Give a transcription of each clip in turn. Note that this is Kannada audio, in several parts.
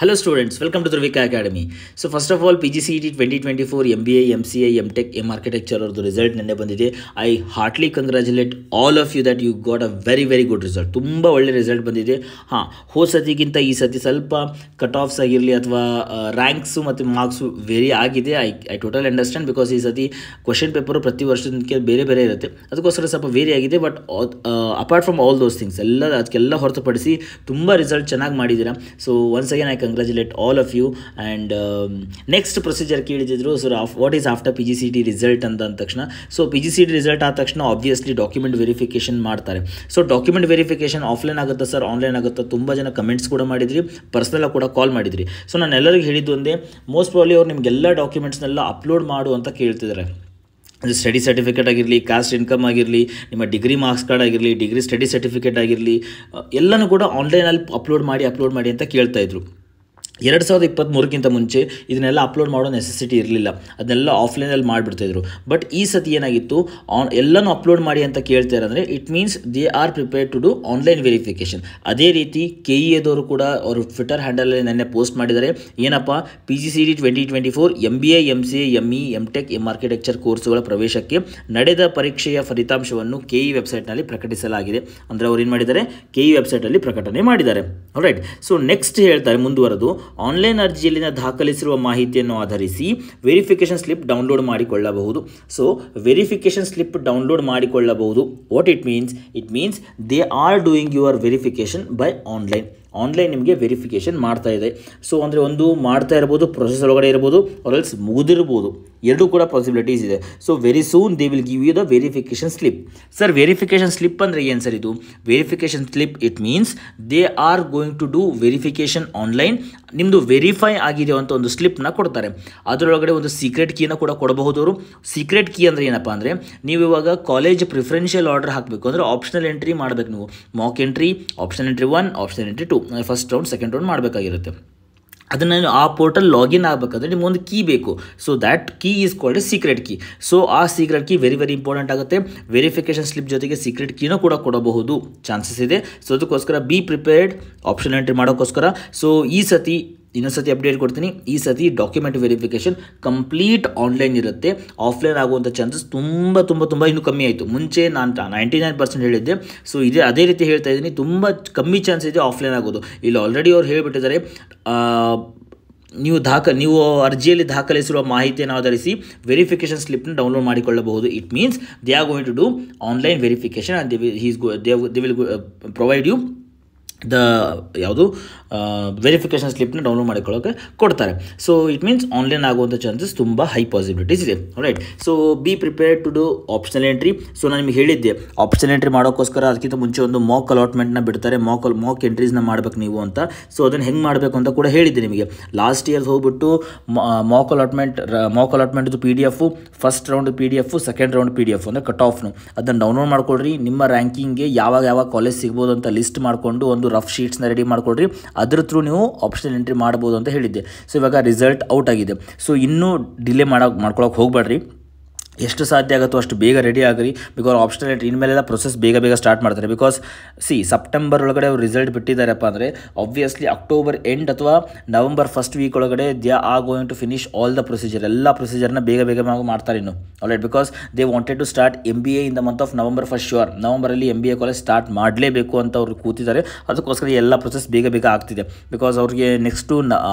Hello students, welcome to Dhruvika Academy. So first of all, PGCET 2024 MBA, MCA, MTech, M Architecture or the result nenne bandide. I heartily congratulate all of you that you got a very good result. ತುಂಬಾ ಒಳ್ಳೆ ರಿಸಲ್ಟ್ ಬಂದಿದೆ. ಹೋದ ಸತಿಗಿಂತ ಈ ಸತಿ ಸ್ವಲ್ಪ ಕಟ್ ಆಫ್ಸ್ ಆಗಿರಲಿ ಅಥವಾ ರ್ಯಾಂಕ್ಸ್ ಮತ್ತು ಮಾರ್ಕ್ಸ್ ವೇರಿ ಆಗಿದೆ. ಐ ಟೋಟಲ್ ಅಂಡರ್ಸ್ಟ್ಯಾಂಡ್ ಬಿಕಾಸ್ ಈ ಸತಿ ಕ್ವಶನ್ ಪೇಪರು ಪ್ರತಿ ವರ್ಷಕ್ಕೆ ಬೇರೆ ಇರುತ್ತೆ, ಅದಕ್ಕೋಸ್ಕರ ಸ್ವಲ್ಪ ವೇರಿ ಆಗಿದೆ. But apart from all those things ಅದಕ್ಕೆಲ್ಲ ಹೊರತುಪಡಿಸಿ ತುಂಬ ರಿಸಲ್ಟ್ ಚೆನ್ನಾಗಿ ಮಾಡಿದ್ದೀರಾ. So once again I congratulate all of you. And next procedure ಕೇಳಿದ್ರು sir, what is after PGCET result ಅಂದ ತಕ್ಷಣ. ಸೊ PGCET ರಿಸಲ್ಟ್ ಆದ ತಕ್ಷಣ ಆಬ್ವಿಯಸ್ಲಿ ಡಾಕ್ಯುಮೆಂಟ್ ವೆರಿಫಿಕೇಷನ್ ಮಾಡ್ತಾರೆ. ಸೊ ಡಾಕ್ಯುಮೆಂಟ್ ವೆರಿಫಿಕೇಷನ್ ಆಫ್ಲೈನ್ ಆಗುತ್ತಾ ಸರ್, ಆನ್ಲೈನ್ ಆಗುತ್ತಾ? ತುಂಬ ಜನ ಕಮೆಂಟ್ಸ್ ಕೂಡ ಮಾಡಿದ್ರಿ, ಪರ್ಸನಲ್ ಕೂಡ ಕಾಲ್ ಮಾಡಿದ್ರಿ. ಸೊ ನಾನು ಎಲ್ಲರಿಗೂ ಹೇಳಿದ್ದು ಒಂದೇ, ಮೋಸ್ಟ್ ಪ್ರಾಬ್ಲಿ ಅವ್ರು ನಿಮಗೆಲ್ಲ ಡಾಕ್ಯುಮೆಂಟ್ಸ್ನೆಲ್ಲ ಅಪ್ಲೋಡ್ ಮಾಡು ಅಂತ ಕೇಳ್ತಿದ್ದಾರೆ. ಸ್ಟಡಿ ಸರ್ಟಿಫಿಕೇಟ್ ಆಗಿರಲಿ, ಕಾಸ್ಟ್ ಇನ್ಕಮ್ ಆಗಿರಲಿ, ನಿಮ್ಮ ಡಿಗ್ರಿ ಮಾರ್ಕ್ಸ್ ಕಾರ್ಡ್ ಆಗಿರಲಿ, ಡಿಗ್ರಿ ಸ್ಟಡಿ ಸರ್ಟಿಫಿಕೇಟ್ ಆಗಿರಲಿ, ಎಲ್ಲನೂ ಕೂಡ ಆನ್ಲೈನಲ್ಲಿ ಅಪ್ಲೋಡ್ ಮಾಡಿ ಅಂತ ಕೇಳ್ತಾಯಿದ್ರು. 2023ಕ್ಕಿಂತ ಮುಂಚೆ ಇದನ್ನೆಲ್ಲ ಅಪ್ಲೋಡ್ ಮಾಡೋ ನೆಸೆಸಿಟಿ ಇರಲಿಲ್ಲ, ಅದನ್ನೆಲ್ಲ ಆಫ್ಲೈನಲ್ಲಿ ಮಾಡಿಬಿಡ್ತಾಯಿದ್ರು. ಬಟ್ ಈ ಸತಿ ಏನಾಗಿತ್ತು, ಎಲ್ಲನೂ ಅಪ್ಲೋಡ್ ಮಾಡಿ ಅಂತ ಕೇಳ್ತಾರೆ ಅಂದರೆ it means they are prepared to do online verification. ಅದೇ ರೀತಿ KEAದವರು ಕೂಡ ಅವರು ಟ್ವಿಟರ್ ಹ್ಯಾಂಡಲಲ್ಲಿ ನೆನ್ನೆ ಪೋಸ್ಟ್ ಮಾಡಿದ್ದಾರೆ. ಏನಪ್ಪ, PGCET 2024 MBA, MCA, ME, MTech, M Architecture ಕೋರ್ಸುಗಳ ಪ್ರವೇಶಕ್ಕೆ ನಡೆದ ಪರೀಕ್ಷೆಯ ಫಲಿತಾಂಶವನ್ನು KE ವೆಬ್ಸೈಟ್ನಲ್ಲಿ ಪ್ರಕಟಿಸಲಾಗಿದೆ. ಅಂದರೆ ಅವ್ರು ಏನು ಮಾಡಿದ್ದಾರೆ, KE ವೆಬ್ಸೈಟಲ್ಲಿ ಪ್ರಕಟಣೆ ಮಾಡಿದ್ದಾರೆ. ರೈಟ್. ಸೊ ನೆಕ್ಸ್ಟ್ ಹೇಳ್ತಾರೆ ಮುಂದುವರೆದು, ಆನ್ಲೈನ್ ಅರ್ಜಿಯಲ್ಲಿನ ದಾಖಲಿಸಿರುವ ಮಾಹಿತಿಯನ್ನು ಆಧರಿಸಿ ವೆರಿಫಿಕೇಷನ್ ಸ್ಲಿಪ್ ಡೌನ್ಲೋಡ್ ಮಾಡಿಕೊಳ್ಳಬಹುದು. ಸೊ ವೆರಿಫಿಕೇಷನ್ ಸ್ಲಿಪ್ ಡೌನ್ಲೋಡ್ ಮಾಡಿಕೊಳ್ಳಬಹುದು. What it means they are doing your verification by online ನಿಮಗೆ ವೆರಿಫಿಕೇಷನ್ ಮಾಡ್ತಾ ಇದೆ. ಸೊ ಅಂದರೆ ಒಂದು ಮಾಡ್ತಾ ಇರ್ಬೋದು, ಪ್ರೊಸೆಸ್ ಒಳಗಡೆ ಇರ್ಬೋದು, ಆರ್ಎಲ್ಸ್ ಮುಗಿದಿರ್ಬೋದು, ಎರಡೂ ಕೂಡ ಪಾಸಿಬಿಲಿಟೀಸ್ ಇದೆ. So very soon they will give you the verification slip. Sir verification slip ಅಂದರೆ ಏನು ಸರ್ ಇದು? Verification slip it means they are going to do verification online. ನಿಮ್ಮದು ವೆರಿಫೈ ಆಗಿದೆ ಅಂತ ಒಂದು ಸ್ಲಿಪ್ನ ಕೊಡ್ತಾರೆ. ಅದರೊಳಗಡೆ ಒಂದು ಸೀಕ್ರೆಟ್ ಕೀನ ಕೂಡ ಕೊಡಬಹುದು ಅವರು. ಸೀಕ್ರೆಟ್ ಕೀ ಅಂದರೆ ಏನಪ್ಪ ಅಂದರೆ, ನೀವು ಇವಾಗ ಕಾಲೇಜ್ ಪ್ರಿಫರೆನ್ಷಿಯಲ್ ಆರ್ಡರ್ ಹಾಕಬೇಕು ಅಂದರೆ ಆಪ್ಷನಲ್ ಎಂಟ್ರಿ ಮಾಡಬೇಕು. ನೀವು mock entry, optional entry 1, optional entry 2, first round second round ಮಾಡಬೇಕಾಗಿರುತ್ತೆ. ಅದನ್ನು ಆ ಪೋರ್ಟಲ್ ಲಾಗಿನ್ ಆಗಬೇಕಾದ್ರೆ ನಿಮಗೊಂದು ಕೀ ಬೇಕು. So that key is called a secret key. So ಆ ಸೀಕ್ರೆಟ್ ಕೀ ವೆರಿ ಇಂಪಾರ್ಟೆಂಟ್ ಆಗುತ್ತೆ. ವೆರಿಫಿಕೇಷನ್ ಸ್ಲಿಪ್ ಜೊತೆಗೆ ಸೀಕ್ರೆಟ್ ಕೀನೂ ಕೂಡ ಕೊಡಬಹುದು, ಚಾನ್ಸಸ್ ಇದೆ. ಸೊ ಅದಕ್ಕೋಸ್ಕರ ಬಿ ಪ್ರಿಪೇರ್ಡ್ ಆಪ್ಷನ್ ಎಂಟ್ರಿ ಮಾಡೋಕ್ಕೋಸ್ಕರ. ಸೊ ಈ ಸತಿ ಇನ್ನೊಂದು ಸತಿ ಅಪ್ಡೇಟ್ ಕೊಡ್ತೀನಿ. ಈ ಸತಿ ಡಾಕ್ಯುಮೆಂಟ್ ವೆರಿಫಿಕೇಷನ್ ಕಂಪ್ಲೀಟ್ ಆನ್ಲೈನ್ ಇರುತ್ತೆ. ಆಫ್ಲೈನ್ ಆಗುವಂಥ ಚಾನ್ಸಸ್ ತುಂಬ ಇನ್ನೂ ಕಮ್ಮಿ ಆಯಿತು. ಮುಂಚೆ ನಾನು 99% ಹೇಳಿದ್ದೆ. ಸೊ ಅದೇ ರೀತಿ ಹೇಳ್ತಾ ಇದ್ದೀನಿ, ತುಂಬ ಕಮ್ಮಿ ಚಾನ್ಸ್ ಇದೆ ಆಫ್ಲೈನ್ ಆಗೋದು. ಇಲ್ಲಿ ಆಲ್ರೆಡಿ ಅವ್ರು ಹೇಳಿಬಿಟ್ಟಿದ್ದಾರೆ, ನೀವು ಅರ್ಜಿಯಲ್ಲಿ ದಾಖಲಿಸಿರುವ ಮಾಹಿತಿಯನ್ನು ಆಧರಿಸಿ ವೆರಿಫಿಕೇಷನ್ ಸ್ಲಿಪ್ನ ಡೌನ್ಲೋಡ್ ಮಾಡಿಕೊಳ್ಳಬಹುದು. It means they are going to do online verification and they will provide you ಯಾವುದು ವೆರಿಫಿಕೇಷನ್ ಸ್ಲಿಪ್ನ ಡೌನ್ಲೋಡ್ ಮಾಡಿಕೊಳ್ಳೋಕೆ ಕೊಡ್ತಾರೆ. ಸೊ ಇಟ್ ಮೀನ್ಸ್ ಆನ್ಲೈನ್ ಆಗುವಂಥ ಚಾನ್ಸಸ್ ತುಂಬ ಹೈ ಪಾಸಿಬಿಲಿಟೀಸ್ ಇದೆ. Right. So be prepared to do optional entry. So ನಾನು ನಿಮಗೆ ಹೇಳಿದ್ದೆ, ಆಪ್ಷನಲ್ ಎಂಟ್ರಿ ಮಾಡೋಕ್ಕೋಸ್ಕರ ಅದಕ್ಕಿಂತ ಮುಂಚೆ ಒಂದು ಮಾಕ್ ಅಲಾಟ್ಮೆಂಟ್ನ ಬಿಡ್ತಾರೆ. ಮಾಕ್ ಎಂಟ್ರೀಸ್ನ ಮಾಡಬೇಕು ನೀವು ಅಂತ. ಸೊ ಅದನ್ನು ಹೆಂಗೆ ಮಾಡಬೇಕು ಅಂತ ಕೂಡ ಹೇಳಿದ್ದೆ ನಿಮಗೆ. ಲಾಸ್ಟ್ ಇಯರ್ ಹೋಗ್ಬಿಟ್ಟು ಮಾಕ್ ಅಲಾಟ್ಮೆಂಟ್ದು PDF, first round PDF, second round PDF ಅಂದರೆ ಕಟ್ ಆಫ್ನು, ಅದನ್ನು ಡೌನ್ಲೋಡ್ ಮಾಡ್ಕೊಳ್ರಿ. ನಿಮ್ಮ ರ್ಯಾಂಕಿಂಗ್ಗೆ ಯಾವಾಗ ಕಾಲೇಜ್ ಸಿಗ್ಬೋದು ಅಂತ ಲಿಸ್ಟ್ ಮಾಡಿಕೊಂಡು ಒಂದು ರಫ್ ಶೀಟ್ಸ್ನ ರೆಡಿ ಮಾಡ್ಕೊಳ್ರಿ. ಅದ್ರ ಥ್ರೂ ನೀವು ಆಪ್ಷನಲ್ ಎಂಟ್ರಿ ಮಾಡ್ಬೋದು ಅಂತ ಹೇಳಿದ್ದೆ. ಸೊ ಇವಾಗ ರಿಸಲ್ಟ್ ಔಟ್ ಆಗಿದೆ. ಸೊ ಇನ್ನೂ ಡಿಲೇ ಮಾಡ್ಕೊಳಕ್ಕೆ ಹೋಗಬೇಡ್ರಿ. ಎಷ್ಟು ಸಾಧ್ಯ ಆಗುತ್ತೋ ಅಷ್ಟು ಬೇಗ ರೆಡಿ ಆಗಿರಿ. ಬಿಕಾಸ್ ಆಪ್ಷನಲ್ ಎಂಟ್ರಿ ಇನ್ಮೇಲೆಲ್ಲ ಪ್ರೊಸೆಸ್ ಬೇಗ ಸ್ಟಾರ್ಟ್ ಮಾಡ್ತಾರೆ. ಬಿಕಾಸ್ ಸೆಪ್ಟೆಂಬರ್ ಒಳಗಡೆ ಅವ್ರು ರಿಸಲ್ಟ್ ಬಿಟ್ಟಿದ್ದಾರಪ್ಪ ಅಂದರೆ ಆಬ್ವಿಯಸ್ಲಿ ಅಕ್ಟೋಬರ್ ಎಂಡ್ ಅಥವಾ ನವಂಬರ್ ಫಸ್ಟ್ ವೀಕ್ ಒಳಗಡೆ they are going to finish all the procedure. ಎಲ್ಲ ಪ್ರೊಸೀಜರ್ನ ಬೇಗ ಮಾಡ್ತಾರೆ ಇನ್ನು. Alright. Because they wanted to start MBA in the month of November first sure. ನವಂಬರಲ್ಲಿ MBA college start ಮಾಡಲೇಬೇಕು ಅಂತ ಅವ್ರು ಕೂತಿದ್ದಾರೆ. ಅದಕ್ಕೋಸ್ಕರ ಎಲ್ಲ ಪ್ರೊಸೆಸ್ ಬೇಗ ಆಗ್ತಿದೆ. ಬಿಕಾಸ್ ಅವ್ರಿಗೆ ನೆಕ್ಸ್ಟು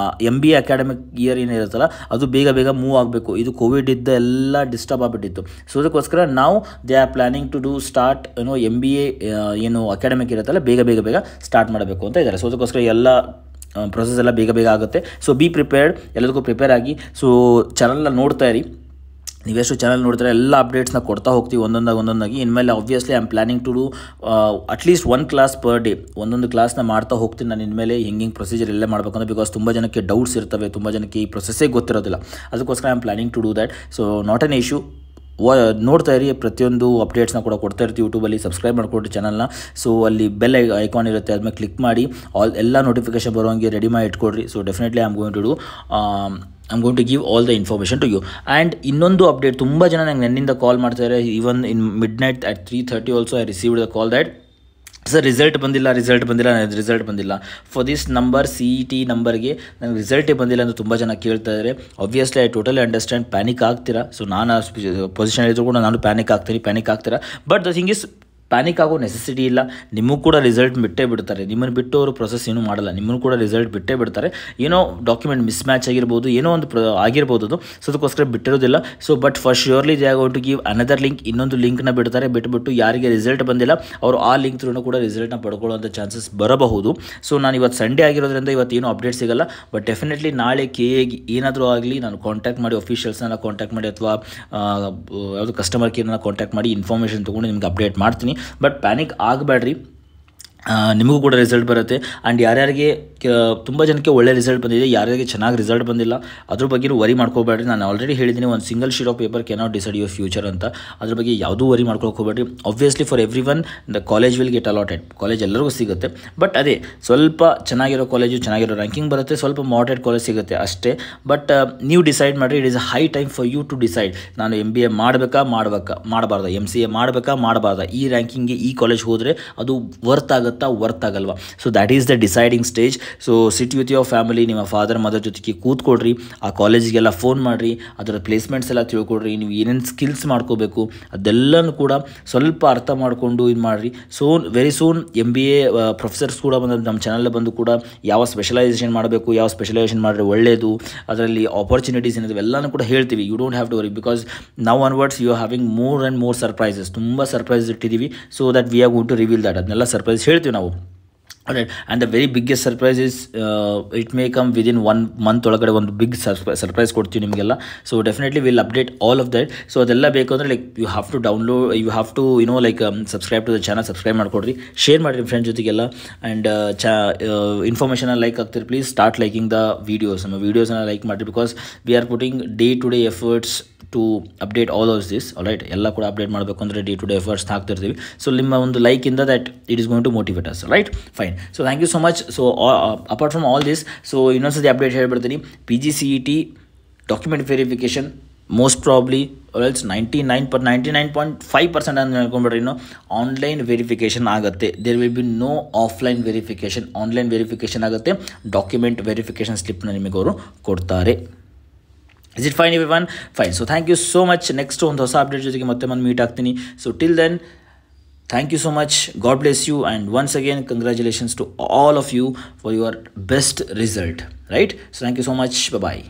MBA ಅಕಾಡೆಮಿಕ್ ಇಯರ್ ಏನಿರುತ್ತಲ್ಲ ಅದು ಬೇಗ ಮೂವ್ ಆಗಬೇಕು. ಇದು ಕೋವಿಡ್ ಇದ್ದ ಎಲ್ಲ ಡಿಸ್ಟರ್ಬ್ ಆಗಿಬಿಟ್ಟಿತ್ತು. ಸೊ ಅದಕ್ಕೋಸ್ಕರ ನಾವು they are planning to do start MBA ಏನು ಅಕಾಡೆಮಿಕ್ ಇರುತ್ತಲ್ಲ ಬೇಗ ಸ್ಟಾರ್ಟ್ ಮಾಡಬೇಕು ಅಂತ ಇದ್ದಾರೆ. ಸೊ ಅದಕ್ಕೋಸ್ಕರ ಎಲ್ಲ ಪ್ರೊಸೆಸ್ ಎಲ್ಲ ಬೇಗ ಆಗುತ್ತೆ. ಸೊ ಬಿ ಪ್ರಿಪೇರ್ಡ್, ಎಲ್ಲದಕ್ಕೂ ಪ್ರಿಪೇರ್ ಆಗಿ. ಸೊ ಚಾನಲ್ನ ನೋಡ್ತಾ ಇರಿ. ನೀವೆಷ್ಟು ಚಾನಲ್ ನೋಡ್ತಾರೆ ಎಲ್ಲ ಅಪ್ಡೇಟ್ಸ್ನ ಕೊಡ್ತಾ ಹೋಗ್ತೀವಿ ಒಂದೊಂದಾಗಿ. ಇನ್ಮೇಲೆ obviously I am planning to do at least 1 class per day. ಒಂದೊಂದು ಕ್ಲಾಸ್ನ ಮಾಡ್ತಾ ಹೋಗ್ತೀನಿ ನಾನು ಇನ್ಮೇಲೆ. ಹಿಂಗೆ ಪ್ರೊಸೀಜರ್ ಎಲ್ಲ ಮಾಡಬೇಕಂದ್ರೆ ಬಿಕಾಸ್ ತುಂಬ ಜನಕ್ಕೆ ಡೌಟ್ಸ್ ಇರ್ತವೆ, ತುಂಬ ಜನಕ್ಕೆ ಈ ಪ್ರೊಸೆಸ್ಸೇ ಗೊತ್ತಿರೋದಿಲ್ಲ. ಅದಕ್ಕೋಸ್ಕರ I am planning to do that. So not an issue. ನೋಡ್ತಾ ಇರಿ, ಪ್ರತಿಯೊಂದು ಅಪ್ಡೇಟ್ಸ್ನ ಕೂಡ ಕೊಡ್ತಾ ಇರ್ತೀವಿ ಯೂಟ್ಯೂಬಲ್ಲಿ. ಸಬ್ಸ್ಕ್ರೈಬ್ ಮಾಡ್ಕೊಡ್ರಿ ಚಾನಲ್ನ. ಸೊ ಅಲ್ಲಿ ಬೆಲ್ ಐಕಾನ್ ಇರುತ್ತೆ, ಅದ್ಮೇಲೆ ಕ್ಲಿಕ್ ಮಾಡಿ ಎಲ್ಲ ನೋಟಿಫಿಕೇಶನ್ ಬರೋಂಗೆ ರೆಡಿ ಮಾಡಿ ಇಟ್ಕೊಡ್ರಿ. So definitely I am going to give all the information to you. And ಇನ್ನೊಂದು ಅಪ್ಡೇಟ್, ತುಂಬ ಜನ ನಂಗೆ ನನ್ನಿಂದ ಕಾಲ್ ಮಾಡ್ತಾರೆ. Even in midnight at 3:30 also I received the call that sir result ಬಂದಿಲ್ಲ ಫಾರ್ ದಿಸ್ ನಂಬರ್ CET ನಂಬರ್ಗೆ ನನಗೆ ರಿಸಲ್ಟೇ ಬಂದಿಲ್ಲ ಅಂತ ತುಂಬ ಜನ ಕೇಳ್ತಾ ಇದ್ದಾರೆ. Obviously I totally understand, panic ಆಗ್ತೀರಾ. ಸೊ ನಾನು ಪೊಸಿಷನ್ ಇದ್ರೂ ಕೂಡ ನಾನು ಪ್ಯಾನಿಕ್ ಆಗ್ತೀರಾ. But the thing is, panic ಆಗೋ ನೆಸೆಸಿಟಿ ಇಲ್ಲ. ನಿಮಗೂ ಕೂಡ ರಿಸಲ್ಟ್ ಬಿಟ್ಟೇ ಬಿಡ್ತಾರೆ. ನಿಮ್ಮನ್ನು ಬಿಟ್ಟು ಅವರು ಪ್ರೊಸೆಸ್ ಏನೂ ಮಾಡಲ್ಲ, ನಿಮ್ಮನ್ನು ಕೂಡ ರಿಸಲ್ಟ್ ಬಿಟ್ಟೇ ಬಿಡ್ತಾರೆ. ಏನೋ ಡಾಕ್ಯುಮೆಂಟ್ ಮಿಸ್ ಮ್ಯಾಚ್ ಆಗಿರ್ಬೋದು, ಏನೋ ಒಂದು ಆಗಿರ್ಬೋದು ಅದು. ಸೊ ಅದಕ್ಕೋಸ್ಕರ ಬಿಟ್ಟಿರೋದಿಲ್ಲ. So but for surely they are going to give another link, ಇನ್ನೊಂದು ಲಿಂಕ್ನ ಬಿಟ್ಬಿಟ್ಟು ಯಾರಿಗೆ ರಿಸಲ್ಟ್ ಬಂದಿಲ್ಲ ಅವರು ಆ ಲಿಂಕ್ ಥ್ರೂ ಕೂಡ ರಿಸಲ್ಟ್ನ ಪಡ್ಕೊಳ್ಳುವಂಥ ಚಾನ್ಸಸ್ ಬರಬಹುದು. ಸೊ ನಾನು ಇವತ್ತು ಸಂಡೇ ಆಗಿರೋದ್ರಿಂದ ಇವತ್ತು ಏನೂ ಅಪ್ಡೇಟ್ ಸಿಗಲ್ಲ. ಬಟ್ ಡೆಫಿನೆಟ್ಲಿ ನಾಳೆ KA ಏನಾದರೂ ಆಗಲಿ ನಾನು ಕಾಂಟ್ಯಾಕ್ಟ್ ಮಾಡಿ, ಅಫಿಷಿಯಲ್ಸ್ನ ಕಾಂಟ್ಯಾಕ್ಟ್ ಮಾಡಿ ಅಥವಾ ಯಾವುದು ಕಸ್ಟಮರ್ ಕೇರ್ನ ಕಾಂಟ್ಯಾಕ್ಟ್ ಮಾಡಿ ಇನ್ಫಾರ್ಮೇಷನ್ ತೊಗೊಂಡು ನಿಮ್ಗೆ ಅಪ್ಡೇಟ್ ಮಾಡ್ತೀನಿ. ಬಟ್ ಪ್ಯಾನಿಕ್ ಆಗಬೇಡ್ರಿ, ನಿಮಗೂ ಕೂಡ ರಿಸಲ್ಟ್ ಬರುತ್ತೆ. ಆ್ಯಂಡ್ ಯಾರ್ಯಾರಿಗೆ ತುಂಬ ಜನಕ್ಕೆ ಒಳ್ಳೆ ರಿಸಲ್ಟ್ ಬಂದಿದೆ, ಯಾರ್ಯಾರಿಗೆ ಚೆನ್ನಾಗಿ ರಿಸಲ್ಟ್ ಬಂದಿಲ್ಲ ಅದ್ರ ಬಗ್ಗೆ ವರಿ ಮಾಡ್ಕೋಬೇಡ್ರಿ. ನಾನು ಆಲ್ರೆಡಿ ಹೇಳಿದ್ದೀನಿ, ಒಂದು single sheet of paper cannot decide your future ಅಂತ. ಅದ್ರ ಬಗ್ಗೆ ಯಾವುದೂ ವರಿ ಮಾಡ್ಕೊಳಕ್ಕೆ ಹೋಗಬೇಡ್ರಿ. Obviously for every one the college will get allotted, college ಎಲ್ಲರಿಗೂ ಸಿಗುತ್ತೆ. ಬಟ್ ಅದೇ ಸ್ವಲ್ಪ ಚೆನ್ನಾಗಿರೋ ಕಾಲೇಜು, ಚೆನ್ನಾಗಿರೋ ರ್ಯಾಂಕಿಂಗ್ ಬರುತ್ತೆ, ಸ್ವಲ್ಪ ಮಾಡರೇಟ್ ಕಾಲೇಜ್ ಸಿಗುತ್ತೆ ಅಷ್ಟೇ. ಬಟ್ ನೀವು ಡಿಸೈಡ್ ಮಾಡಿರಿ, it is a high time for you to decide. ನಾನು MBA ಮಾಡಬಾರ್ದ, MCA ಮಾಡಬಾರ್ದ, ಈ ರ್ಯಾಂಕಿಂಗ್ಗೆ ಈ ಕಾಲೇಜ್ ಹೋದರೆ ಅದು ವರ್ತ್ ಆಗಲ್ವಾ? So that is the deciding stage. So sit with your family, ನಿಮ್ಮ ಫಾದರ್ ಮದರ್ ಜೊತೆಗೆ ಕೂತ್ಕೊಡ್ರಿ, ಆ ಕಾಲೇಜಿಗೆಲ್ಲ ಫೋನ್ ಮಾಡಿರಿ, ಅದರ ಪ್ಲೇಸ್ಮೆಂಟ್ಸ್ ಎಲ್ಲ ತಿಳ್ಕೊಡ್ರಿ, ನೀವು ಏನೇನು ಸ್ಕಿಲ್ಸ್ ಮಾಡ್ಕೋಬೇಕು ಅದೆಲ್ಲನೂ ಕೂಡ ಸ್ವಲ್ಪ ಅರ್ಥ ಮಾಡಿಕೊಂಡು ಇದು ಮಾಡಿರಿ. ವೆರಿ ಸೂನ್ MBA ಪ್ರೊಫೆಸರ್ಸ್ ಕೂಡ ಬಂದು ನಮ್ಮ ಚಾನಲ್ ಬಂದು ಕೂಡ ಯಾವ ಸ್ಪೆಷಲೈಸೇಷನ್ ಮಾಡಬೇಕು, ಯಾವ ಸ್ಪೆಷಲೈಸೇಷನ್ ಮಾಡಿದ್ರೆ ಒಳ್ಳೆಯದು, ಅದರಲ್ಲಿ ಆಪರ್ಚುನಿಟೀಸ್ ಏನಿದೆ ಎಲ್ಲನೂ ಕೂಡ ಹೇಳ್ತೀವಿ. You don't have to worry, because now onwards you are having more and more surprises. ತುಂಬ ಸರ್ಪ್ರೈಸ್ ಇಟ್ಟಿದ್ದೀವಿ. So that we are going to reveal that, ಅದನ್ನೆಲ್ಲ ಸರ್ಪ್ರೈಸ್ ಹೇಳ್ತೀವಿ ನಾವು. Alright, and the very biggest surprise is it may come within 1 month ಒಳಗಡೆ ಒಂದು ಬಿಗ್ ಸರ್ಪ್ರೈಸ್ ಕೊಡ್ತೀವಿ ನಿಮಗೆಲ್ಲ. So definitely will update all of that. So ಅದೆಲ್ಲ ಬೇಕು ಅಂದರೆ like you have to download, you have to like subscribe to the channel, subscribe ಮಾಡಿಕೊಡ್ರಿ, ಶೇರ್ ಮಾಡಿರಿ ಫ್ರೆಂಡ್ಸ್ ಜೊತೆಗೆಲ್ಲ. ಆ್ಯಂಡ್ ಇನ್ಫಾರ್ಮೇಷನ್ ಲೈಕ್ ಆಗ್ತಿರಿ, please start liking the videos. ನಮ್ಮ ವೀಡಿಯೋಸ್ನ ಲೈಕ್ ಮಾಡಿರಿ, because we are putting day to day efforts to update all of this. Alright, ಎಲ್ಲ ಕೂಡ ಅಪ್ಡೇಟ್ ಮಾಡಬೇಕು ಅಂದರೆ day to day efforts ಹಾಕ್ತಿರ್ತೀವಿ. So ನಿಮ್ಮ ಒಂದು ಲೈಕಿಂದ that it is going to motivate us. Right, fine. So thank you so much. So apart from all this, so ಇನ್ನೊಂದ್ಸತಿ ಅಪ್ಡೇಟ್ ಹೇಳ್ಬಿಡ್ತೀನಿ. PGCET document verification most probably else 99.5% ಅಂತ ಹೇಳ್ಕೊಂಡ್ಬಿಡ್ರಿ, ಇನ್ನು ಆನ್ಲೈನ್ ವೆರಿಫಿಕೇಷನ್ ಆಗುತ್ತೆ. There will be no offline verification. Online verification ಆಗುತ್ತೆ. ಡಾಕ್ಯುಮೆಂಟ್ ವೆರಿಫಿಕೇಷನ್ ಸ್ಲಿಪ್ನ ನಿಮಗೆ ಅವರು ಕೊಡ್ತಾರೆ. Is it fine everyone? Fine. So thank you so much. Next ಒಂದು ಹೊಸ ಅಪ್ಡೇಟ್ ಜೊತೆಗೆ ಮತ್ತೆ ಮೀಟ್ ಆಗ್ತೀನಿ. So till then, thank you so much. God bless you. And once again, congratulations to all of you for your best result. Right? So thank you so much. Bye-bye.